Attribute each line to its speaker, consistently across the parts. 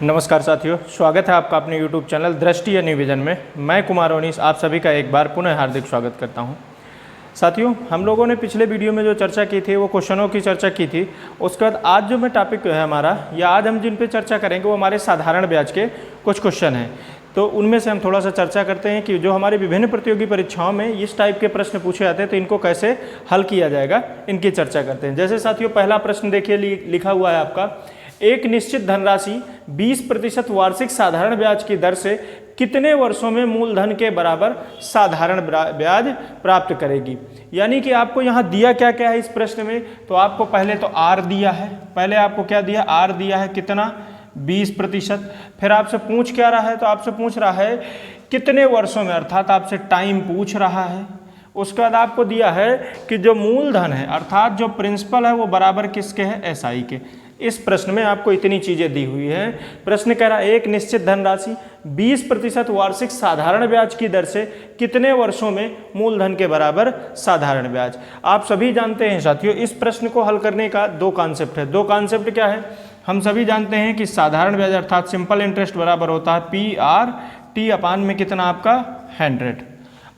Speaker 1: नमस्कार साथियों, स्वागत है आपका अपने YouTube चैनल दृष्टि या न्यू विजन में। मैं कुमार ओनीस आप सभी का एक बार पुनः हार्दिक स्वागत करता हूं। साथियों, हम लोगों ने पिछले वीडियो में जो चर्चा की थी वो क्वेश्चनों की चर्चा की थी। उसके बाद आज जो मैं टॉपिक है हमारा, या आज हम जिन पे चर्चा करेंगे वो हमारे साधारण ब्याज के कुछ क्वेश्चन हैं। तो उनमें से हम थोड़ा सा चर्चा करते हैं कि जो हमारी विभिन्न प्रतियोगी परीक्षाओं में इस टाइप के प्रश्न पूछे जाते हैं तो इनको कैसे हल किया जाएगा, इनकी चर्चा करते हैं। जैसे साथियों, पहला प्रश्न देखिए, लिखा हुआ है आपका, एक निश्चित धनराशि 20% वार्षिक साधारण ब्याज की दर से कितने वर्षों में मूलधन के बराबर साधारण ब्याज प्राप्त करेगी। यानी कि आपको यहाँ दिया क्या क्या है इस प्रश्न में, तो आपको पहले तो आर दिया है, पहले आपको क्या दिया, आर दिया है, कितना 20%। फिर आपसे पूछ क्या रहा है, तो आपसे पूछ रहा है कितने वर्षों में, अर्थात आपसे टाइम पूछ रहा है। उसके बाद आपको दिया है कि जो मूलधन है अर्थात जो प्रिंसिपल है वो बराबर किसके है, एसआई के। इस प्रश्न में आपको इतनी चीजें दी हुई हैं। प्रश्न कह रहा है एक निश्चित धनराशि 20% वार्षिक साधारण ब्याज की दर से कितने वर्षों में मूलधन के बराबर साधारण ब्याज। आप सभी जानते हैं साथियों, इस प्रश्न को हल करने का दो कॉन्सेप्ट है। दो कॉन्सेप्ट क्या है, हम सभी जानते हैं कि साधारण ब्याज अर्थात सिंपल इंटरेस्ट बराबर होता है PRT अपान में कितना आपका 100।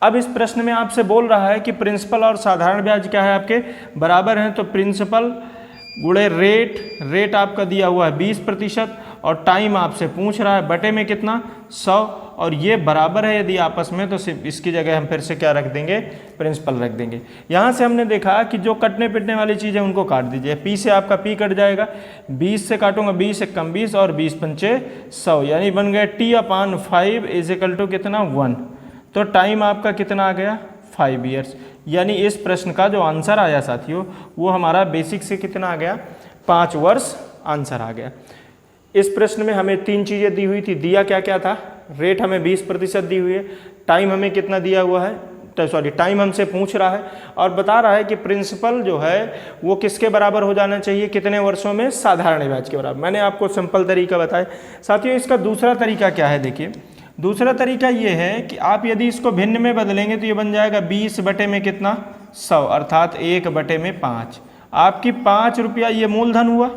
Speaker 1: अब इस प्रश्न में आपसे बोल रहा है कि प्रिंसिपल और साधारण ब्याज क्या है आपके बराबर हैं, तो प्रिंसिपल गुणे रेट आपका दिया हुआ है 20% और टाइम आपसे पूछ रहा है बटे में कितना 100, और ये बराबर है यदि आपस में, तो सिर्फ इसकी जगह हम फिर से क्या रख देंगे, प्रिंसिपल रख देंगे। यहाँ से हमने देखा कि जो कटने पिटने वाली चीज़ है उनको काट दीजिए। P से आपका P कट जाएगा, 20 से काटूंगा 20 से कम 20 और 20 पंचे 100, यानी बन गया T/5 इज इक्वल टू कितना 1। तो टाइम आपका कितना आ गया 5 ईयर्स। यानी इस प्रश्न का जो आंसर आया साथियों वो हमारा बेसिक से कितना आ गया, 5 वर्ष आंसर आ गया। इस प्रश्न में हमें 3 चीज़ें दी हुई थी। दिया क्या क्या था, रेट हमें 20% दी हुई है, टाइम हमें कितना दिया हुआ है, तो सॉरी टाइम हमसे पूछ रहा है और बता रहा है कि प्रिंसिपल जो है वो किसके बराबर हो जाना चाहिए, कितने वर्षों में, साधारण ब्याज के बराबर। मैंने आपको सिंपल तरीका बताया साथियों। इसका दूसरा तरीका क्या है, देखिए दूसरा तरीका ये है कि आप यदि इसको भिन्न में बदलेंगे तो ये बन जाएगा 20 बटे में कितना 100 अर्थात 1 बटे में 5। आपकी 5 रुपया ये मूलधन हुआ,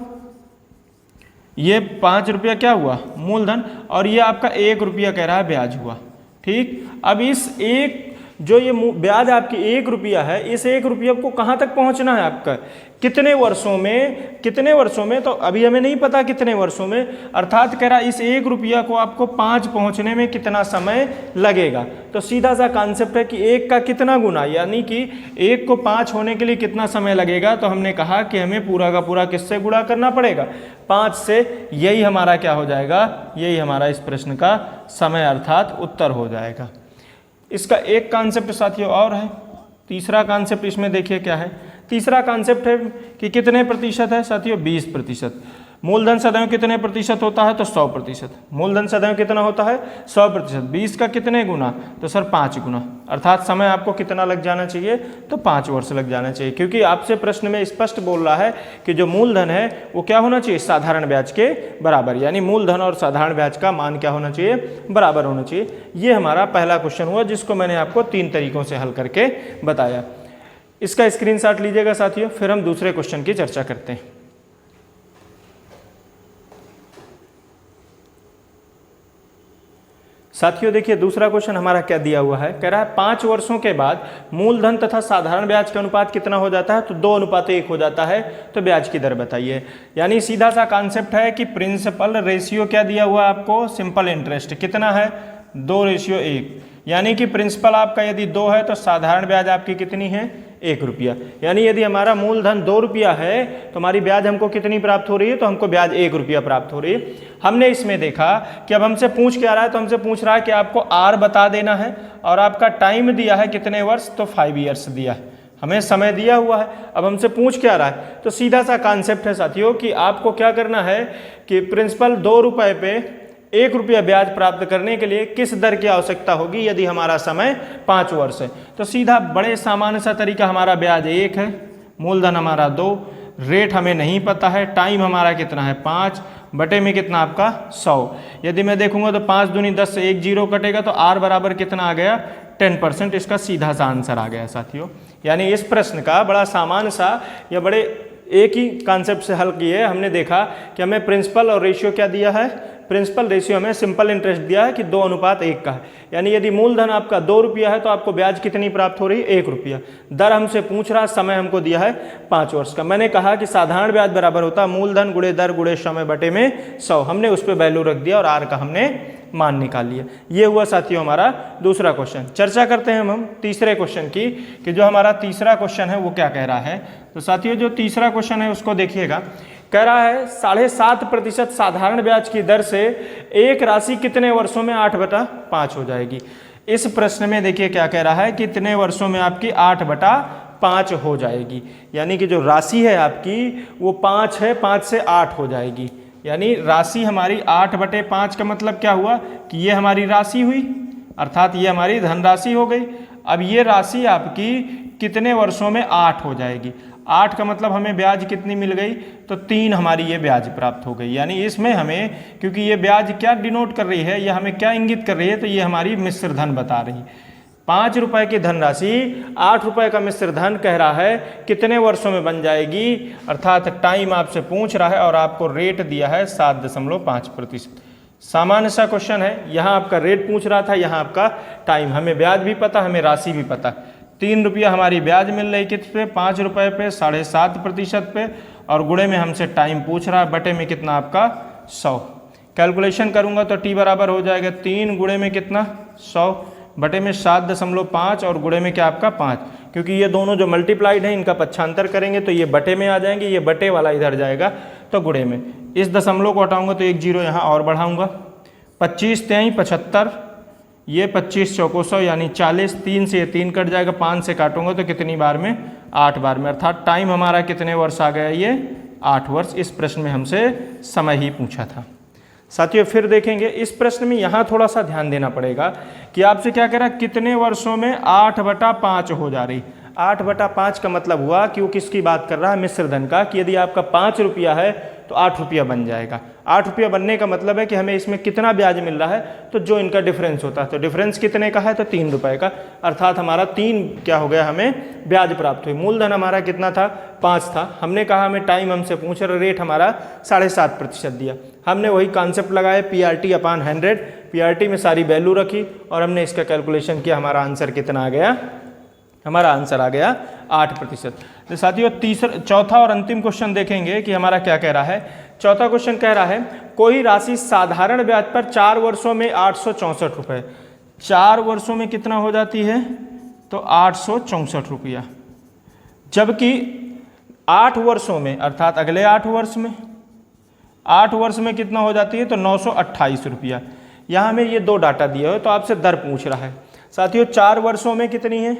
Speaker 1: ये 5 रुपया क्या हुआ मूलधन, और ये आपका 1 रुपया कह रहा है ब्याज हुआ। ठीक, अब इस एक जो ये ब्याज आपकी 1 रुपया है, इस 1 रुपया को कहाँ तक पहुँचना है आपका, कितने वर्षों में, कितने वर्षों में, तो अभी हमें नहीं पता कितने वर्षों में, अर्थात कह रहा इस 1 रुपया को आपको 5 पहुँचने में कितना समय लगेगा। तो सीधा सा कॉन्सेप्ट है कि 1 का कितना गुना, यानी कि 1 को 5 होने के लिए कितना समय लगेगा, तो हमने कहा कि हमें पूरा का पूरा किससे गुणा करना पड़ेगा, 5 से। यही हमारा क्या हो जाएगा, यही हमारा इस प्रश्न का समय अर्थात उत्तर हो जाएगा। इसका एक कॉन्सेप्ट साथियों और है, तीसरा कॉन्सेप्ट इसमें देखिए क्या है। तीसरा कॉन्सेप्ट है कि कितने प्रतिशत है साथियों, 20%। मूलधन सदैव कितने प्रतिशत होता है, तो 100%। मूलधन सदैव कितना होता है 100%। 20 का कितने गुना, तो सर 5 गुना, अर्थात समय आपको कितना लग जाना चाहिए, तो 5 वर्ष लग जाना चाहिए। क्योंकि आपसे प्रश्न में स्पष्ट बोल रहा है कि जो मूलधन है वो क्या होना चाहिए, साधारण ब्याज के बराबर, यानी मूलधन और साधारण ब्याज का मान क्या होना चाहिए, बराबर होना चाहिए। ये हमारा पहला क्वेश्चन हुआ जिसको मैंने आपको 3 तरीकों से हल करके बताया। इसका स्क्रीनशॉट लीजिएगा साथियों, फिर हम दूसरे क्वेश्चन की चर्चा करते हैं। साथियों देखिए दूसरा क्वेश्चन हमारा क्या दिया हुआ है, कह रहा है 5 वर्षों के बाद मूलधन तथा साधारण ब्याज का अनुपात कितना हो जाता है, तो 2:1 हो जाता है, तो ब्याज की दर बताइए। यानी सीधा सा कॉन्सेप्ट है कि प्रिंसिपल रेशियो क्या दिया हुआ है आपको, सिंपल इंटरेस्ट कितना है 2:1, यानी कि प्रिंसिपल आपका यदि 2 है तो साधारण ब्याज आपकी कितनी है 1 रुपया। यानी यदि हमारा मूलधन 2 रुपया है तो हमारी ब्याज हमको कितनी प्राप्त हो रही है, तो हमको ब्याज 1 रुपया प्राप्त हो रही है। हमने इसमें देखा कि अब हमसे पूछ क्या रहा है, तो हमसे पूछ रहा है कि आपको आर बता देना है और आपका टाइम दिया है कितने वर्ष, तो 5 ईयर्स दिया है, हमें समय दिया हुआ है। अब हमसे पूछ क्या रहा है, तो सीधा सा कॉन्सेप्ट है साथियों कि आपको क्या करना है कि प्रिंसिपल 2 रुपये पे 1 रुपया ब्याज प्राप्त करने के लिए किस दर की आवश्यकता होगी यदि हमारा समय 5 वर्ष है। तो सीधा बड़े सामान्य सा तरीका, हमारा ब्याज 1 है, मूलधन हमारा 2, रेट हमें नहीं पता है, टाइम हमारा कितना है 5 बटे में कितना आपका 100। यदि मैं देखूंगा तो 5 दूनी 10 से 1 जीरो कटेगा, तो आर बराबर कितना आ गया 10%। इसका सीधा सा आंसर आ गया साथियों। यानी इस प्रश्न का बड़ा सामान्य सा या बड़े एक ही कॉन्सेप्ट से हल किए। हमने देखा कि हमें प्रिंसिपल और रेशियो क्या दिया है, प्रिंसिपल रेशियो हमें सिंपल इंटरेस्ट दिया है कि 2:1 का है, यानी यदि मूलधन आपका 2 रुपया है तो आपको ब्याज कितनी प्राप्त हो रही है, 1 रुपया। दर हमसे पूछ रहा है, समय हमको दिया है 5 वर्ष का। मैंने कहा कि साधारण ब्याज बराबर होता है मूलधन गुणे दर गुणे समय बटे में 100। हमने उस पर वैल्यू रख दिया और आर का हमने मान निकाल लिया। ये हुआ साथियों हमारा दूसरा क्वेश्चन। चर्चा करते हैं हम तीसरे क्वेश्चन की कि जो हमारा तीसरा क्वेश्चन है वो क्या कह रहा है। तो साथियों जो तीसरा क्वेश्चन है उसको देखिएगा। कह रहा है 7.5% साधारण ब्याज की दर से एक राशि कितने वर्षों में 8/5 हो जाएगी। इस प्रश्न में देखिए क्या कह रहा है, कितने वर्षों में आपकी 8/5 हो जाएगी, यानी कि जो राशि है आपकी वो 5 है, 5 से 8 हो जाएगी। यानी राशि हमारी 8/5 का मतलब क्या हुआ कि ये हमारी राशि हुई, अर्थात ये हमारी धनराशि हो गई। अब ये राशि आपकी कितने वर्षों में 8 हो जाएगी। 8 का मतलब हमें ब्याज कितनी मिल गई, तो 3 हमारी ये ब्याज प्राप्त हो गई। यानी इसमें हमें, क्योंकि ये ब्याज क्या डिनोट कर रही है, ये हमें क्या इंगित कर रही है, तो ये हमारी मिश्र धन बता रही है। 5 रुपए की धनराशि 8 रुपए का मिश्र धन कह रहा है कितने वर्षों में बन जाएगी, अर्थात टाइम आपसे पूछ रहा है और आपको रेट दिया है 7.5%। सामान्य सा क्वेश्चन है, यहाँ आपका रेट पूछ रहा था, यहाँ आपका टाइम। हमें ब्याज भी पता, हमें राशि भी पता। 3 रुपया हमारी ब्याज मिल रही किस पे, 5 रुपये पे, 7.5% पे, और गुणे में हमसे टाइम पूछ रहा है, बटे में कितना आपका 100। कैलकुलेशन करूंगा तो टी बराबर हो जाएगा 3 गुणे में कितना 100 बटे में 7.5 और गुणे में क्या आपका 5, क्योंकि ये दोनों जो मल्टीप्लाइड हैं इनका पक्षांतर करेंगे तो ये बटे में आ जाएंगे, ये बटे वाला इधर जाएगा तो गुणे में। इस दशमलव को हटाऊंगा तो 1 जीरो यहाँ और बढ़ाऊंगा। 25 3 75, ये 25 चौको 100 यानी 40, 3 से ये 3 कट जाएगा, 5 से काटूंगा तो कितनी बार में 8 बार में, अर्थात टाइम हमारा कितने वर्ष आ गया, ये 8 वर्ष। इस प्रश्न में हमसे समय ही पूछा था। साथियों फिर देखेंगे इस प्रश्न में, यहाँ थोड़ा सा ध्यान देना पड़ेगा कि आपसे क्या कह रहा है, कितने वर्षों में 8/5 हो जा रही। 8/5 का मतलब हुआ कि वो किसकी बात कर रहा है, मिश्र धन का, कि यदि आपका 5 रुपया है तो 8 रुपया बन जाएगा। 8 रुपया बनने का मतलब है कि हमें इसमें कितना ब्याज मिल रहा है, तो जो इनका डिफरेंस होता है, तो डिफरेंस कितने का है, तो 3 रुपये का, अर्थात हमारा 3 क्या हो गया, हमें ब्याज प्राप्त हुई। मूलधन हमारा कितना था, 5 था। हमने कहा हमें टाइम हमसे पूछ रहे, रेट हमारा 7.5% दिया। हमने वही कॉन्सेप्ट लगाया PRT/100, PRT में सारी वैल्यू रखी और हमने इसका कैलकुलेशन किया। हमारा आंसर कितना आ गया, हमारा आंसर आ गया 8%। तो साथियों चौथा और अंतिम क्वेश्चन देखेंगे कि हमारा क्या कह रहा है। चौथा क्वेश्चन कह रहा है कोई राशि साधारण ब्याज पर 4 वर्षों में 864 रुपये, 4 वर्षों में कितना हो जाती है, तो 864 रुपया, जबकि 8 वर्षों में अर्थात अगले 8 वर्ष में 8 वर्ष में कितना हो जाती है, तो 928 रुपया। यहाँ हमें ये 2 डाटा दिए हो तो आपसे दर पूछ रहा है। साथियों 4 वर्षों में कितनी है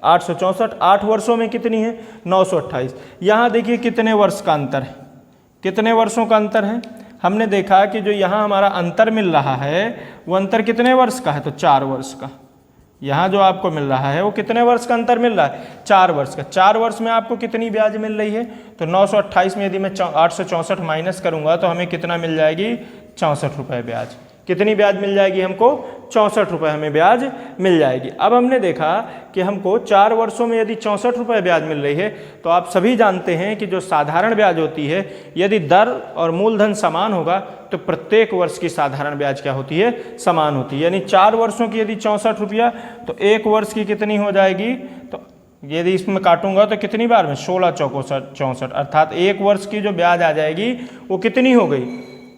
Speaker 1: 864, 8 वर्षों में कितनी है 928। यहाँ देखिए कितने वर्ष का अंतर है, कितने वर्षों का अंतर है। हमने देखा कि जो यहाँ हमारा अंतर मिल रहा है वो अंतर कितने वर्ष का है, तो 4 वर्ष का। यहाँ जो आपको मिल रहा है वो कितने वर्ष का अंतर मिल रहा है, 4 वर्ष का। 4 वर्ष में आपको कितनी ब्याज मिल रही है, तो 928 में यदि मैं 864 माइनस करूँगा तो हमें कितना मिल जाएगी, 64 रुपये ब्याज। कितनी ब्याज मिल जाएगी हमको, 64 रुपये हमें ब्याज मिल जाएगी। अब हमने देखा कि हमको 4 वर्षों में यदि 64 रुपये ब्याज मिल रही है, तो आप सभी जानते हैं कि जो साधारण ब्याज होती है, यदि दर और मूलधन समान होगा तो प्रत्येक वर्ष की साधारण ब्याज क्या होती है, समान होती है। यानी 4 वर्षों की यदि 64 रुपया, तो 1 वर्ष की कितनी हो जाएगी, तो यदि इसमें काटूंगा तो कितनी बार में 16 चौको 64, अर्थात 1 वर्ष की जो ब्याज आ जाएगी वो कितनी हो गई,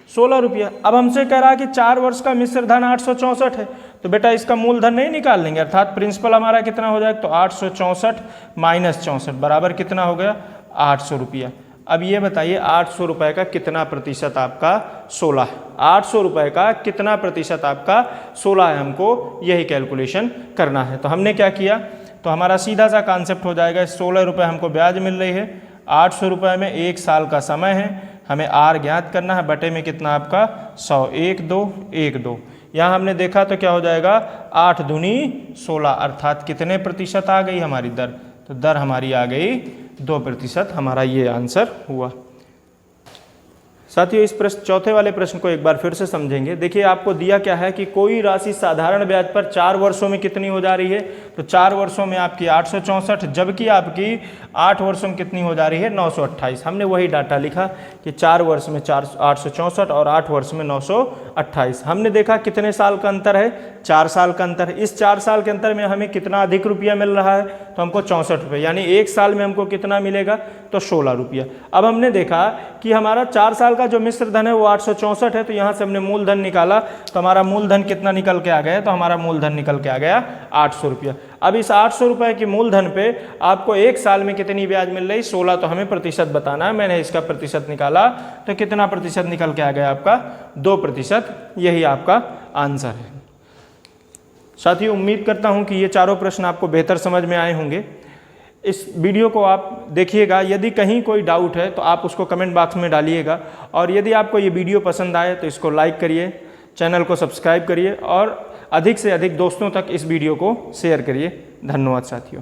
Speaker 1: 16 रुपया। अब हमसे कह रहा है कि 4 वर्ष का मिश्र धन 864 है, तो बेटा इसका मूलधन नहीं निकाल लेंगे, अर्थात प्रिंसिपल हमारा कितना हो जाएगा, तो 864 माइनस 64 बराबर कितना हो गया, 800 रुपया। अब ये बताइए 800 रुपये का कितना प्रतिशत आपका 16 है, 800 रुपये का कितना प्रतिशत आपका 16 है, हमको यही कैलकुलेशन करना है। तो हमने क्या किया, तो हमारा सीधा सा कॉन्सेप्ट हो जाएगा, 16 रुपये हमको ब्याज मिल रही है, 800 रुपये में 1 साल का समय है, हमें आर ज्ञात करना है, बटे में कितना आपका 100, 1 2 1 2। यहाँ हमने देखा तो क्या हो जाएगा, 8 दूनी 16, अर्थात कितने प्रतिशत आ गई हमारी दर, तो दर हमारी आ गई 2%, हमारा ये आंसर हुआ। साथियों, इस प्रश्न चौथे वाले प्रश्न को एक बार फिर से समझेंगे। देखिए आपको दिया क्या है कि कोई राशि साधारण ब्याज पर 4 वर्षों में कितनी हो जा रही है, तो 4 वर्षों में आपकी 864, जबकि आपकी 8 वर्षों में कितनी हो जा रही है 928। हमने वही डाटा लिखा कि 4 वर्ष में 864 और 8 वर्ष में 928। हमने देखा कितने साल का अंतर है, 4 साल का अंतर है। इस 4 साल के अंतर में हमें कितना अधिक रुपया मिल रहा है, तो हमको 64 रुपये, यानी 1 साल में हमको कितना मिलेगा, तो 16 रुपया। अब हमने देखा कि हमारा 4 साल का जो मिश्र धन है वो 864 है, तो यहाँ से हमने मूलधन निकाला, तो हमारा मूलधन कितना निकल के आ गया, तो हमारा मूलधन निकल के आ गया 800 रुपया। अब इस 800 रुपये की मूलधन पे आपको 1 साल में कितनी ब्याज मिल रही, 16, तो हमें प्रतिशत बताना है। मैंने इसका प्रतिशत निकाला, तो कितना प्रतिशत निकल के आ गया आपका, 2%। यही आपका आंसर है। साथियों, उम्मीद करता हूँ कि ये चारों प्रश्न आपको बेहतर समझ में आए होंगे। इस वीडियो को आप देखिएगा, यदि कहीं कोई डाउट है तो आप उसको कमेंट बॉक्स में डालिएगा, और यदि आपको ये वीडियो पसंद आए तो इसको लाइक करिए, चैनल को सब्सक्राइब करिए और अधिक से अधिक दोस्तों तक इस वीडियो को शेयर करिए। धन्यवाद साथियों।